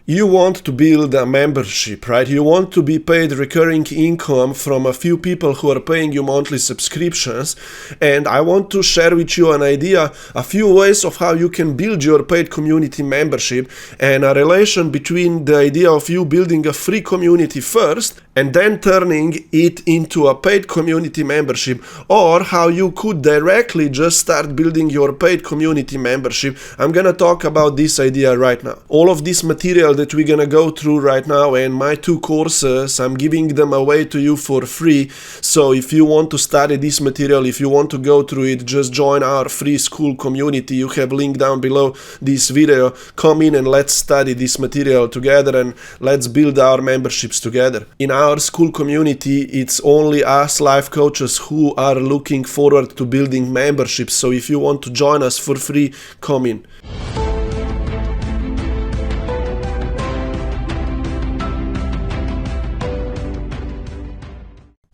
You want to build a membership, right? You want to be paid recurring income from a few people who are paying you monthly subscriptions. And I want to share with you an idea, a few ways of how you can build your paid community membership, and a relation between the idea of you building a free community first and then turning it into a paid community membership, or how you could directly just start building your paid community membership. I'm gonna talk about this idea right now. All of this material that we're gonna go through right now and my 2 courses, I'm giving them away to you for free. So if you want to study this material, if you want to go through it, just join our free Skool community. You have link down below this video. Come in and let's study this material together and let's build our memberships together. In our Skool community, it's only us life coaches who are looking forward to building memberships. So if you want to join us for free, come in.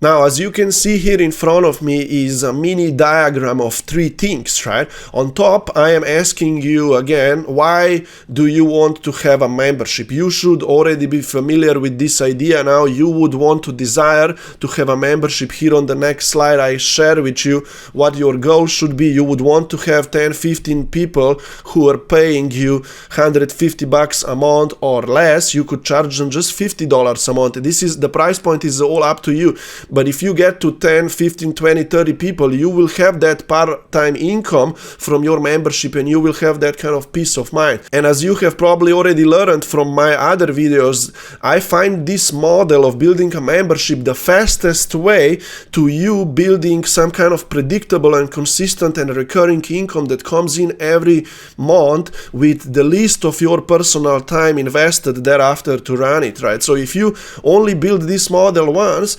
Now, as you can see here in front of me is a mini diagram of 3 things, right? On top, I am asking you again, why do you want to have a membership? You should already be familiar with this idea now. You would want to desire to have a membership. Here on the next slide, I share with you what your goal should be. You would want to have 10-15 people who are paying you $150 a month or less. You could charge them just $50 a month. The price point is all up to you. But if you get to 10, 15, 20, 30 people, you will have that part-time income from your membership and you will have that kind of peace of mind. And as you have probably already learned from my other videos, I find this model of building a membership the fastest way to you building some kind of predictable and consistent and recurring income that comes in every month with the least of your personal time invested thereafter to run it, right? So if you only build this model once,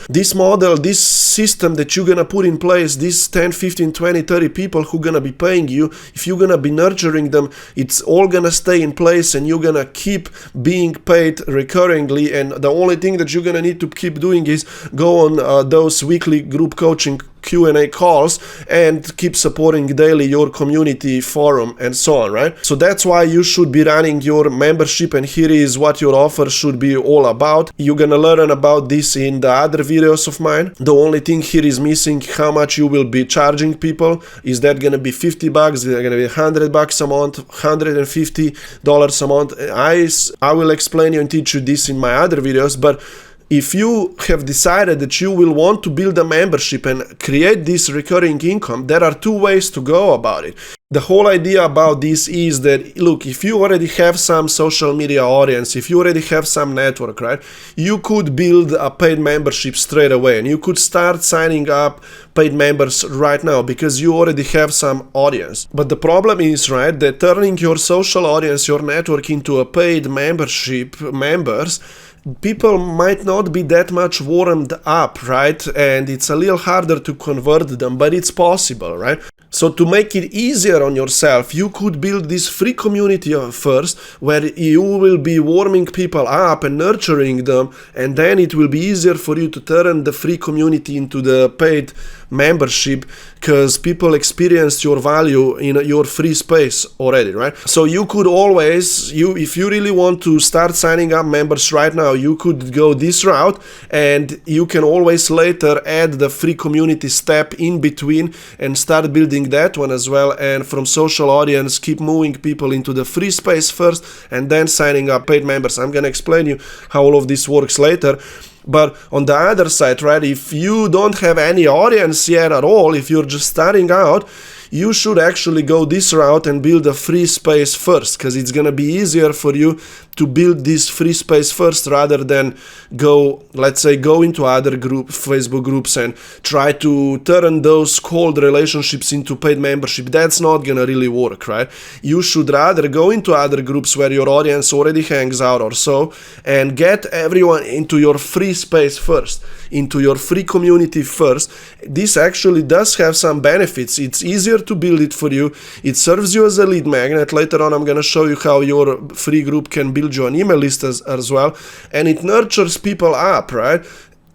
this system that you're gonna put in place, these 10, 15, 20, 30 people who gonna be paying you, if you're gonna be nurturing them, it's all gonna stay in place and you're gonna keep being paid recurringly. And the only thing that you're gonna need to keep doing is go on those weekly group coaching Q&A calls and keep supporting daily your community forum and so on, right? So that's why you should be running your membership, and here is what your offer should be all about. You're gonna learn about this in the other videos of mine. The only thing here is missing how much you will be charging people. Is that gonna be $50? Is that gonna be $100 a month, $150 a month? I will explain you and teach you this in my other videos, but if you have decided that you will want to build a membership and create this recurring income, there are 2 ways to go about it. The whole idea about this is that, look, if you already have some social media audience, if you already have some network, right, you could build a paid membership straight away and you could start signing up paid members right now because you already have some audience. But the problem is, right, that turning your social audience, your network into a paid membership members, people might not be that much warmed up, right? And it's a little harder to convert them, but it's possible, right? So to make it easier on yourself, you could build this free community first, where you will be warming people up and nurturing them, and then it will be easier for you to turn the free community into the paid membership because people experience your value in your free space already, right? So you could always, if you really want to start signing up members right now, you could go this route, and you can always later add the free community step in between and start building that one as well. And from social audience, keep moving people into the free space first and then signing up paid members. I'm gonna explain you how all of this works later. But on the other side, right, if you don't have any audience yet at all, if you're just starting out, you should actually go this route and build a free space first, because it's gonna be easier for you to build this free space first rather than go into other Facebook groups and try to turn those cold relationships into paid membership. That's not gonna really work, right? You should rather go into other groups where your audience already hangs out or so, and get everyone into your free space first, into your free community first. This actually does have some benefits. It's easier to build it for you. It serves you as a lead magnet. Later on, I'm going to show you how your free group can build you an email list as well. And it nurtures people up, right?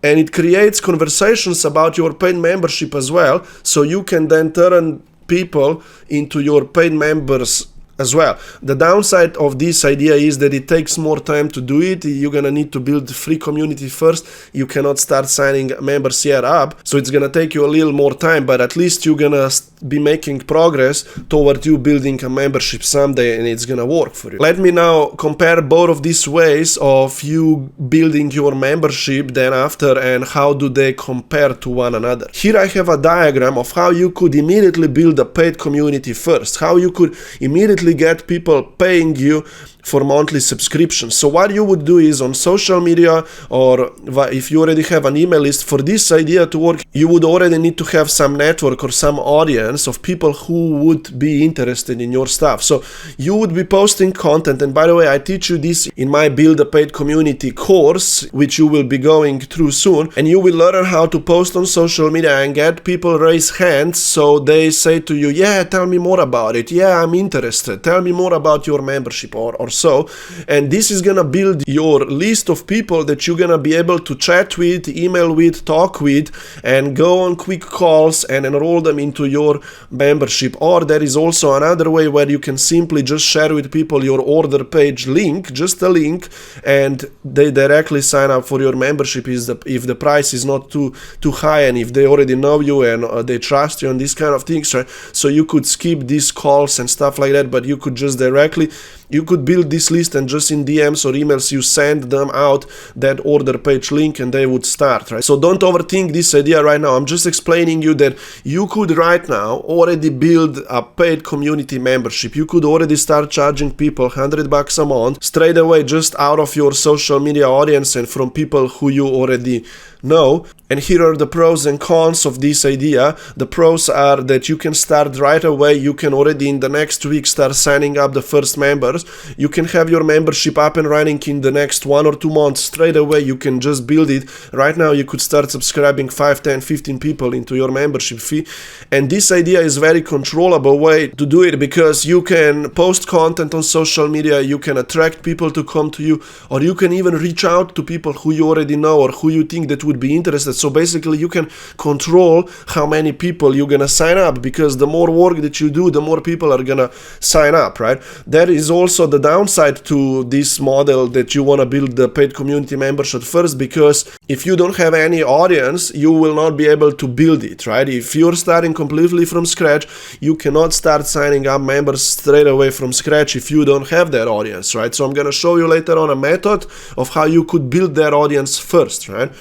And it creates conversations about your paid membership as well. So you can then turn people into your paid members as well. The downside of this idea is that it takes more time to do it. You're gonna need to build the free community first. You cannot start signing members yet up, so it's gonna take you a little more time, but at least you're gonna be making progress toward you building a membership someday, and it's gonna work for you. Let me now compare both of these ways of you building your membership then after, and how do they compare to one another. Here I have a diagram of how you could immediately build a paid community first, how you could immediately get people paying you for monthly subscriptions. So what you would do is, on social media, or if you already have an email list, for this idea to work, you would already need to have some network or some audience of people who would be interested in your stuff. So you would be posting content, and by the way, I teach you this in my Build a Paid Community course, which you will be going through soon, and you will learn how to post on social media and get people raise hands, so they say to you, yeah, tell me more about it, yeah, I'm interested, tell me more about your membership, or so. And this is gonna build your list of people that you're gonna be able to chat with, email with, talk with, and go on quick calls and enroll them into your membership. Or there is also another way where you can simply just share with people your order page link, just a link, and they directly sign up for your membership if the price is not too high, and if they already know you and they trust you and these kind of things, right? So you could skip these calls and stuff like that, but you could just directly, you could build this list, and just in DMs or emails you send them out that order page link and they would start, right? So don't overthink this idea right now. I'm just explaining you that you could right now already build a paid community membership. You could already start charging people $100 a month straight away, just out of your social media audience and from people who you already know. And here are the pros and cons of this idea. The pros are that you can start right away. You can already in the next week start signing up the first members. You can have your membership up and running in the next 1 or 2 months straight away. You can just build it. Right now you could start subscribing 5, 10, 15 people into your membership fee. And this idea is very controllable way to do it, because you can post content on social media, you can attract people to come to you, or you can even reach out to people who you already know or who you think that would be interested. So basically you can control how many people you're gonna sign up, because the more work that you do, the more people are gonna sign up, right? There is also the downside to this model, that you want to build the paid community membership first, because if you don't have any audience, you will not be able to build it, right? If you're starting completely from scratch, you cannot start signing up members straight away from scratch if you don't have that audience, right? So I'm gonna show you later on a method of how you could build that audience first, right?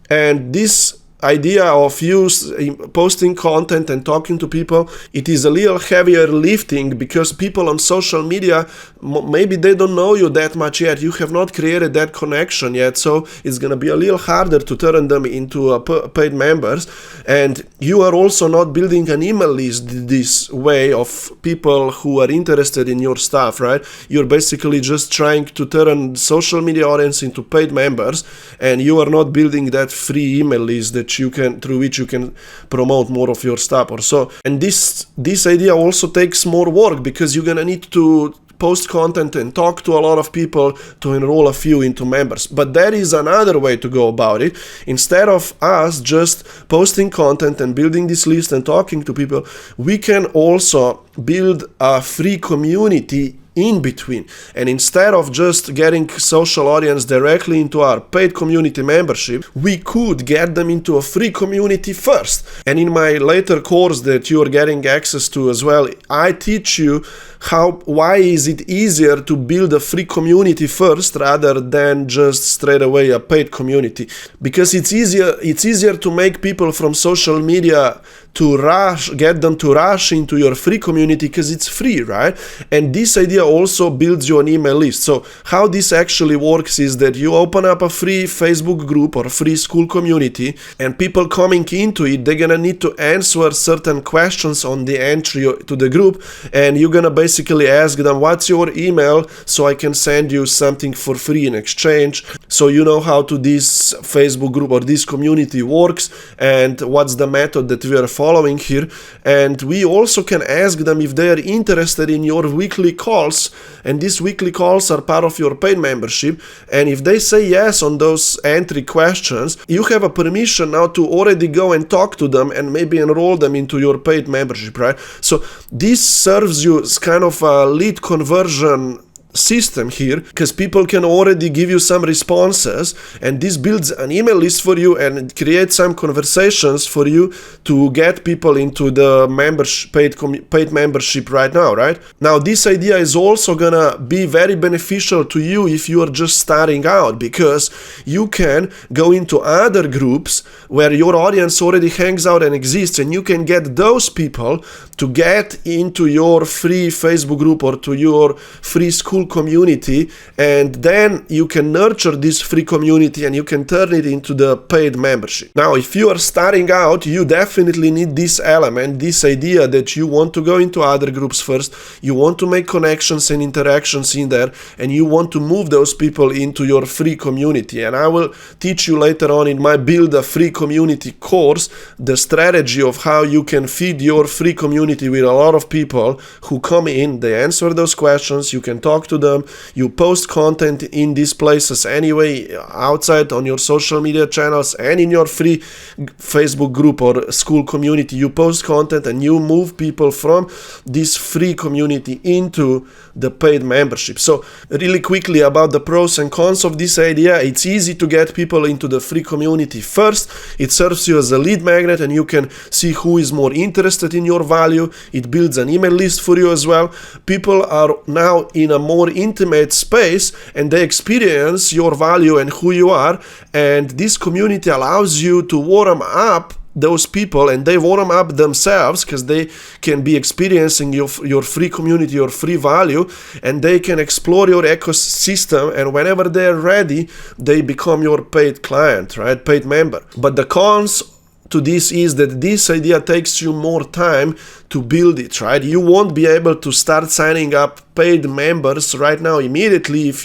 And this idea of you posting content and talking to people, it is a little heavier lifting, because people on social media, maybe they don't know you that much yet. You have not created that connection yet, so it's gonna be a little harder to turn them into paid members. And you are also not building an email list this way of people who are interested in your stuff, right? You're basically just trying to turn social media audience into paid members, and you are not building that free email list that you can, through which you can promote more of your stuff or so. And this idea also takes more work, because you're gonna need to post content and talk to a lot of people to enroll a few into members. But there is another way to go about it. Instead of us just posting content and building this list and talking to people, we can also build a free community in between. And instead of just getting social audience directly into our paid community membership, we could get them into a free community first. And in my later course that you are getting access to as well, I teach you why is it easier to build a free community first rather than just straight away a paid community. Because it's easier to make people from social media to get them to rush into your free community, because it's free, right? And this idea also builds you an email list. So how this actually works is that you open up a free Facebook group or free Skool community, and people coming into it, they're gonna need to answer certain questions on the entry to the group, and you're gonna basically ask them, what's your email so I can send you something for free in exchange, so you know how this Facebook group or this community works, and what's the method that we are following here, and we also can ask them if they are interested in your weekly calls, and these weekly calls are part of your paid membership. And if they say yes on those entry questions, you have a permission now to already go and talk to them and maybe enroll them into your paid membership, right? So this serves you as kind of a lead conversion system here, because people can already give you some responses, and this builds an email list for you and it creates some conversations for you to get people into the paid membership right now, right? Now this idea is also gonna be very beneficial to you if you are just starting out, because you can go into other groups where your audience already hangs out and exists, and you can get those people to get into your free Facebook group or to your free Skool community, and then you can nurture this free community and you can turn it into the paid membership. Now, if you are starting out, you definitely need this element, this idea that you want to go into other groups first, you want to make connections and interactions in there, and you want to move those people into your free community. And I will teach you later on in my Build a Free Community course the strategy of how you can feed your free community with a lot of people who come in, they answer those questions, you can talk to them, you post content in these places anyway, outside on your social media channels and in your free Facebook group or Skool community, you post content and you move people from this free community into the paid membership. So really quickly about the pros and cons of this idea, it's easy to get people into the free community first, it serves you as a lead magnet and you can see who is more interested in your value, it builds an email list for you as well. People are now in a more intimate space and they experience your value and who you are, and this community allows you to warm up those people, and they warm up themselves because they can be experiencing your free community, your free value, and they can explore your ecosystem, and whenever they're ready they become your paid client, right, paid member. But the cons to this is that this idea takes you more time to build it, right? You won't be able to start signing up paid members right now immediately if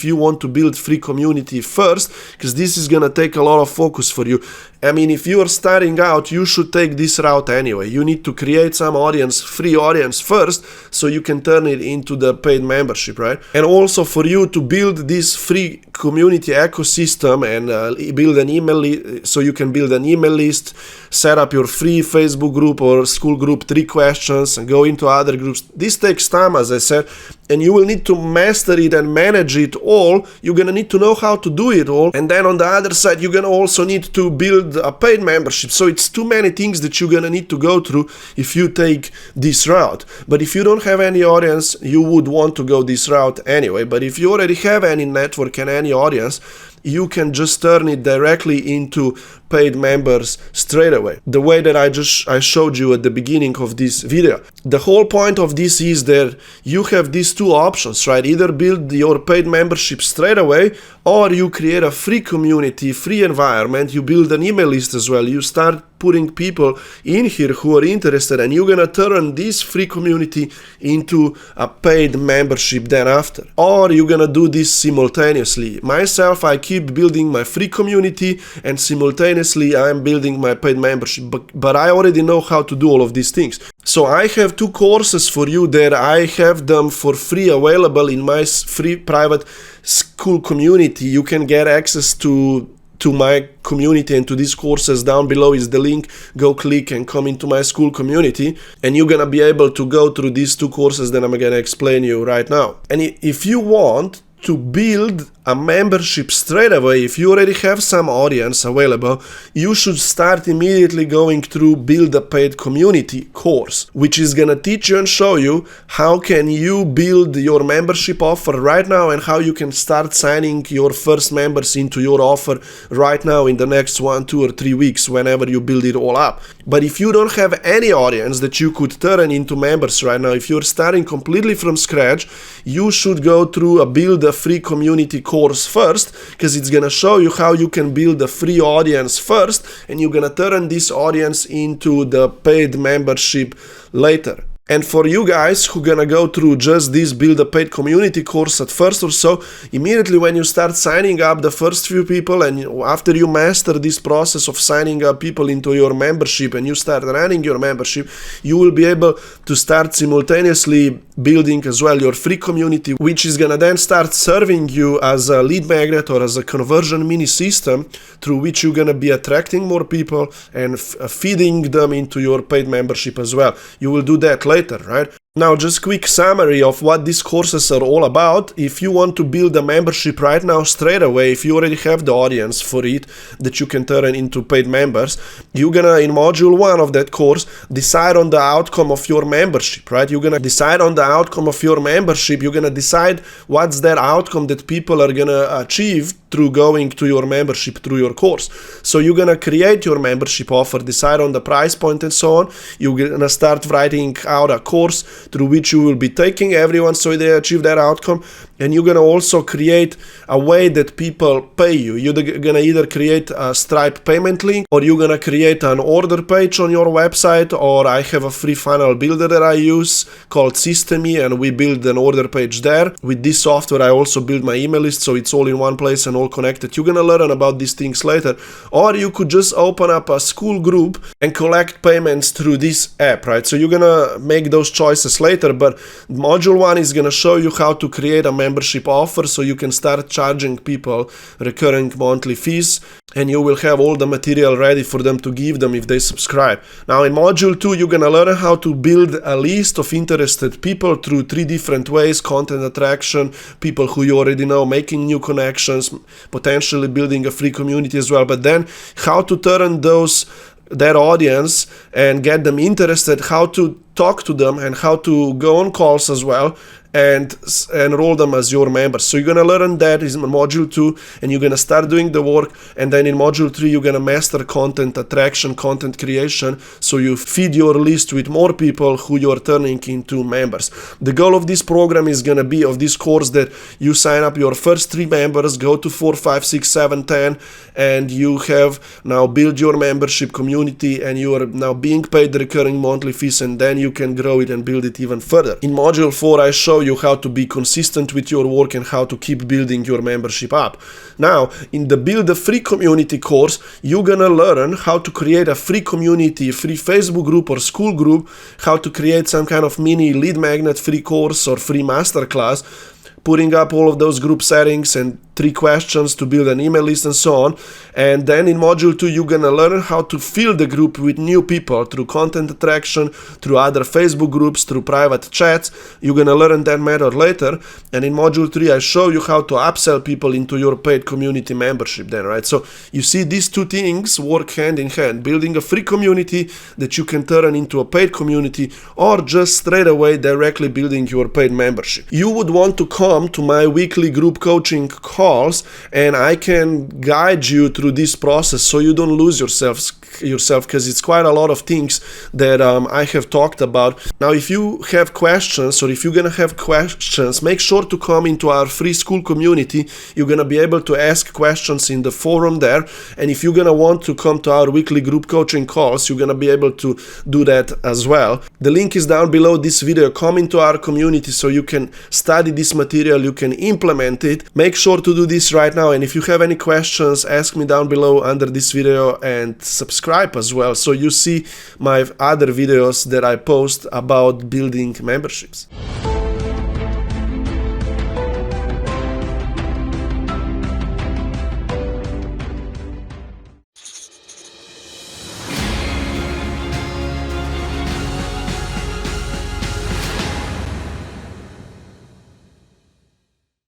you want to build free community first, because this is gonna take a lot of focus for you. I mean, if you are starting out, you should take this route anyway. You need to create some audience, free audience first, so you can turn it into the paid membership, right? And also for you to build this free community ecosystem and build an email list, so you can build an email list, set up your free Facebook group or Skool group, 3 questions, and go into other groups. This takes time, as I said, and you will need to master it and manage it all. You're gonna need to know how to do it all, and then on the other side you're gonna also need to build a paid membership. So it's too many things that you're gonna need to go through if you take this route. But if you don't have any audience, you would want to go this route anyway. But if you already have any network and any audience, you can just turn it directly into paid members straight away, the way that I showed you at the beginning of this video. The whole point of this is that you have these 2 options, right? Either build your paid membership straight away, or you create a free community, free environment, you build an email list as well, you start putting people in here who are interested, and you're gonna turn this free community into a paid membership then after. Or you're gonna do this simultaneously. Myself, I keep building my free community and simultaneously I'm building my paid membership, but I already know how to do all of these things. So I have 2 courses for you that I have them for free available in my free private Skool community. You can get access to my community and to these courses. Down below is the link. Go click and come into my Skool community, and you're gonna be able to go through these 2 courses that I'm gonna explain you right now. And if you want to build a membership straight away, if you already have some audience available, you should start immediately going through Build a Paid Community course, which is gonna teach you and show you how can you build your membership offer right now and how you can start signing your first members into your offer right now in the next 1, 2, or 3 weeks whenever you build it all up. But if you don't have any audience that you could turn into members right now, if you're starting completely from scratch, you should go through a Build a Free Community course first, because it's gonna show you how you can build a free audience first, and you're gonna turn this audience into the paid membership later. And for you guys who gonna go through just this build a paid community course at first or so, immediately when you start signing up the first few people, and after you master this process of signing up people into your membership and you start running your membership, you will be able to start simultaneously building as well your free community, which is gonna then start serving you as a lead magnet or as a conversion mini system through which you're gonna be attracting more people and feeding them into your paid membership as well. You will do that later, right? Now, just quick summary of what these courses are all about. If you want to build a membership right now straight away, if you already have the audience for it that you can turn into paid members, you're gonna, in module 1 of that course, decide on the outcome of your membership, right? You're gonna decide on the outcome of your membership. You're gonna decide what's that outcome that people are gonna achieve through going to your membership through your course. So you're gonna create your membership offer, decide on the price point and so on. You're gonna start writing out a course through which you will be taking everyone so they achieve that outcome, and you're gonna also create a way that people pay you. You're gonna either create a Stripe payment link, or you're gonna create an order page on your website, or I have a free funnel builder that I use called Systemy, and we build an order page there. With this software I also build my email list, so it's all in one place and all connected. You're gonna learn about these things later. Or you could just open up a Skool group and collect payments through this app, right? So you're gonna make those choices later, but module 1 is gonna show you how to create a membership offer so you can start charging people recurring monthly fees, and you will have all the material ready for them to give them if they subscribe. Now in module 2, you're gonna learn how to build a list of interested people through 3 different ways: content attraction, people who you already know, making new connections, potentially building a free community as well, but then how to turn that audience and get them interested, how to talk to them, and how to go on calls as well and enroll them as your members. So you're gonna learn that in module 2, and you're gonna start doing the work, and then in module 3 you're gonna master content attraction, content creation, so you feed your list with more people who you're turning into members. The goal of this program is gonna be, of this course, that you sign up your first 3 members, go to 4, 5, 6, 7, 10, and you have now built your membership community, and you are now being paid the recurring monthly fees, and then you can grow it and build it even further. In module 4 I show you how to be consistent with your work and how to keep building your membership up. Now, in the Build a Free Community course, you're gonna learn how to create a free community, a free Facebook group or Skool group, how to create some kind of mini lead magnet free course or free masterclass, putting up all of those group settings and 3 questions to build an email list and so on. And then in module 2 you're gonna learn how to fill the group with new people through content attraction, through other Facebook groups, through private chats. You're gonna learn that method later. And in module 3 I show you how to upsell people into your paid community membership then, right? So you see, these 2 things work hand in hand: building a free community that you can turn into a paid community, or just straight away directly building your paid membership. You would want to come to my weekly group coaching call, and I can guide you through this process so you don't lose yourself, because it's quite a lot of things that I have talked about. Now, if you have questions, or if you're gonna have questions, make sure to come into our free Skool community. You're gonna be able to ask questions in the forum there, and if you're gonna want to come to our weekly group coaching calls, you're gonna be able to do that as well. The link is down below this video. Come into our community so you can study this material, you can implement it. Make sure to do this right now, and if you have any questions, ask me down below under this video, and subscribe as well so you see my other videos that I post about building memberships.